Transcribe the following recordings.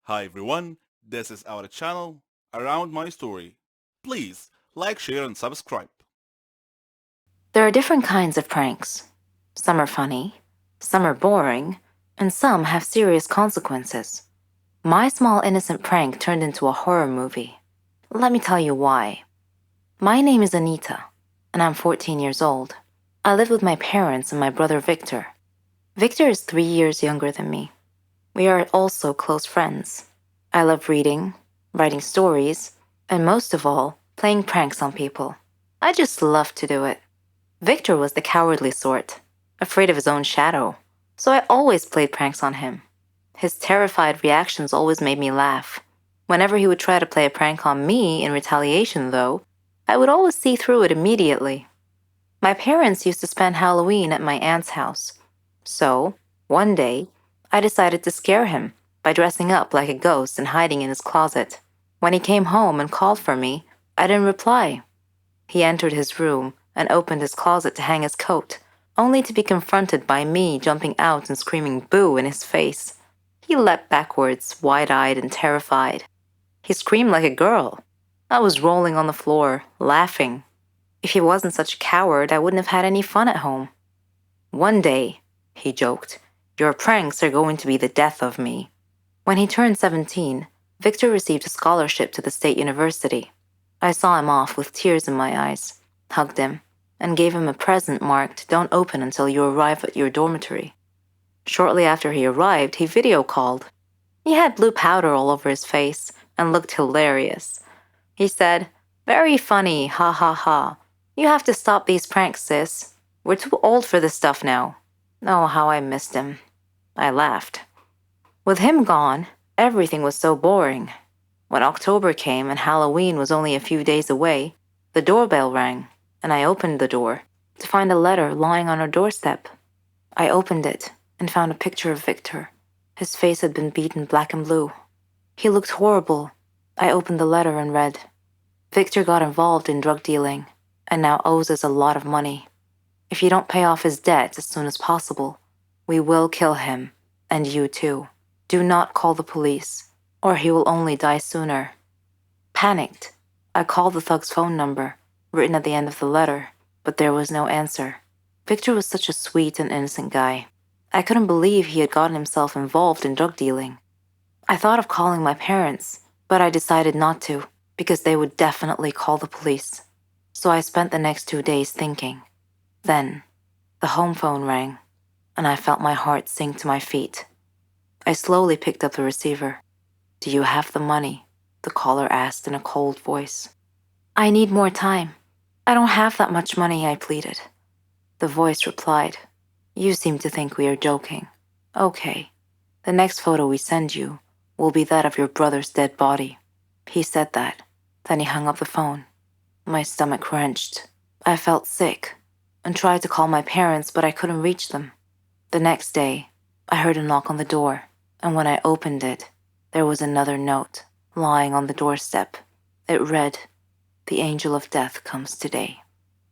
Hi everyone, this is our channel Around My Story. Please like, share and subscribe. There are different kinds of pranks. Some are funny, some are boring, and some have serious consequences. My small innocent prank turned into a horror movie. Let me tell you why. My name is Anita, and I'm 14 years old. I live with my parents and my brother Victor. Victor is 3 years younger than me. We are also close friends. I love reading, writing stories, and most of all, playing pranks on people. I just love to do it. Victor was the cowardly sort, afraid of his own shadow, so I always played pranks on him. His terrified reactions always made me laugh. Whenever he would try to play a prank on me in retaliation, though, I would always see through it immediately. My parents used to spend Halloween at my aunt's house. So, one day, I decided to scare him by dressing up like a ghost and hiding in his closet. When he came home and called for me, I didn't reply. He entered his room and opened his closet to hang his coat, only to be confronted by me jumping out and screaming boo in his face. He leapt backwards, wide-eyed and terrified. He screamed like a girl. I was rolling on the floor, laughing. If he wasn't such a coward, I wouldn't have had any fun at home. One day, he joked, your pranks are going to be the death of me. When he turned 17, Victor received a scholarship to the state university. I saw him off with tears in my eyes, hugged him, and gave him a present marked "Don't open until you arrive at your dormitory." Shortly after he arrived, he video called. He had blue powder all over his face and looked hilarious. He said, "Very funny, ha ha ha. You have to stop these pranks, sis. We're too old for this stuff now." Oh, how I missed him. I laughed. With him gone, everything was so boring. When October came and Halloween was only a few days away, the doorbell rang, and I opened the door to find a letter lying on our doorstep. I opened it and found a picture of Victor. His face had been beaten black and blue. He looked horrible. I opened the letter and read, Victor got involved in drug dealing and now owes us a lot of money. If you don't pay off his debt as soon as possible, we will kill him, and you too. Do not call the police, or he will only die sooner. Panicked, I called the thug's phone number, written at the end of the letter, but there was no answer. Victor was such a sweet and innocent guy. I couldn't believe he had gotten himself involved in drug dealing. I thought of calling my parents, but I decided not to, because they would definitely call the police. So I spent the next 2 days thinking. Then, the home phone rang, and I felt my heart sink to my feet. I slowly picked up the receiver. "Do you have the money?" the caller asked in a cold voice. "I need more time. I don't have that much money," I pleaded. The voice replied, "You seem to think we are joking. Okay, the next photo we send you will be that of your brother's dead body." He said that. Then he hung up the phone. My stomach wrenched. I felt sick and tried to call my parents, but I couldn't reach them. The next day, I heard a knock on the door, and when I opened it, there was another note lying on the doorstep. It read, "The angel of death comes today."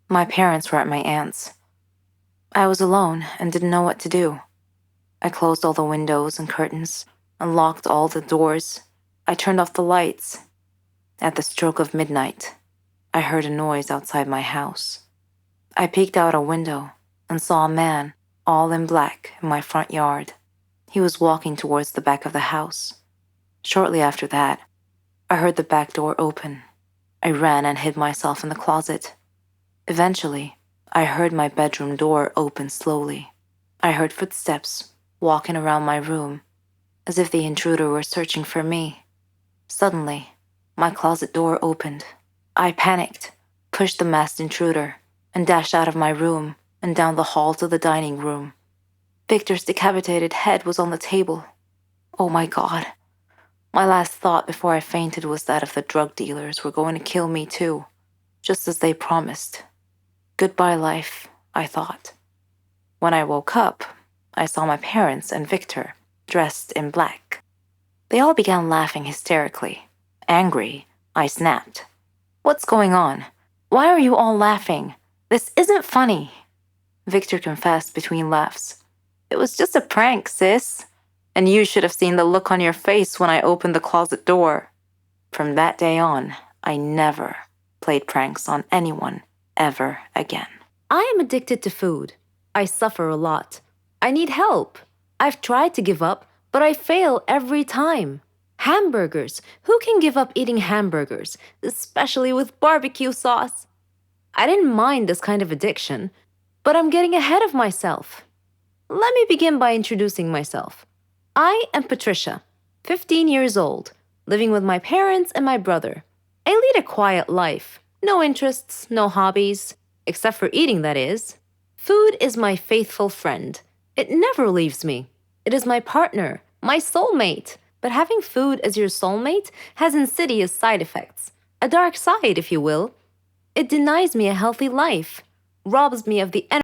My parents were at my aunt's. I was alone and didn't know what to do. I closed all the windows and curtains and locked all the doors. I turned off the lights. At the stroke of midnight, I heard a noise outside my house. I peeked out a window and saw a man, all in black, in my front yard. He was walking towards the back of the house. Shortly after that, I heard the back door open. I ran and hid myself in the closet. Eventually, I heard my bedroom door open slowly. I heard footsteps walking around my room, as if the intruder were searching for me. Suddenly, my closet door opened. I panicked, pushed the masked intruder, and dashed out of my room and down the hall to the dining room. Victor's decapitated head was on the table. Oh my God. My last thought before I fainted was that if the drug dealers were going to kill me too, just as they promised. Goodbye, life, I thought. When I woke up, I saw my parents and Victor, dressed in black. They all began laughing hysterically. Angry, I snapped. "What's going on? Why are you all laughing? This isn't funny." Victor confessed between laughs. "It was just a prank, sis." And you should have seen the look on your face when I opened the closet door. From that day on, I never played pranks on anyone ever again. I am addicted to food. I suffer a lot. I need help. I've tried to give up, but I fail every time. Hamburgers. Who can give up eating hamburgers, especially with barbecue sauce? I didn't mind this kind of addiction, but I'm getting ahead of myself. Let me begin by introducing myself. I am Patricia, 15 years old, living with my parents and my brother. I lead a quiet life. No interests, no hobbies, except for eating, that is. Food is my faithful friend. It never leaves me. It is my partner, my soulmate. But having food as your soulmate has insidious side effects. A dark side, if you will. It denies me a healthy life, robs me of the energy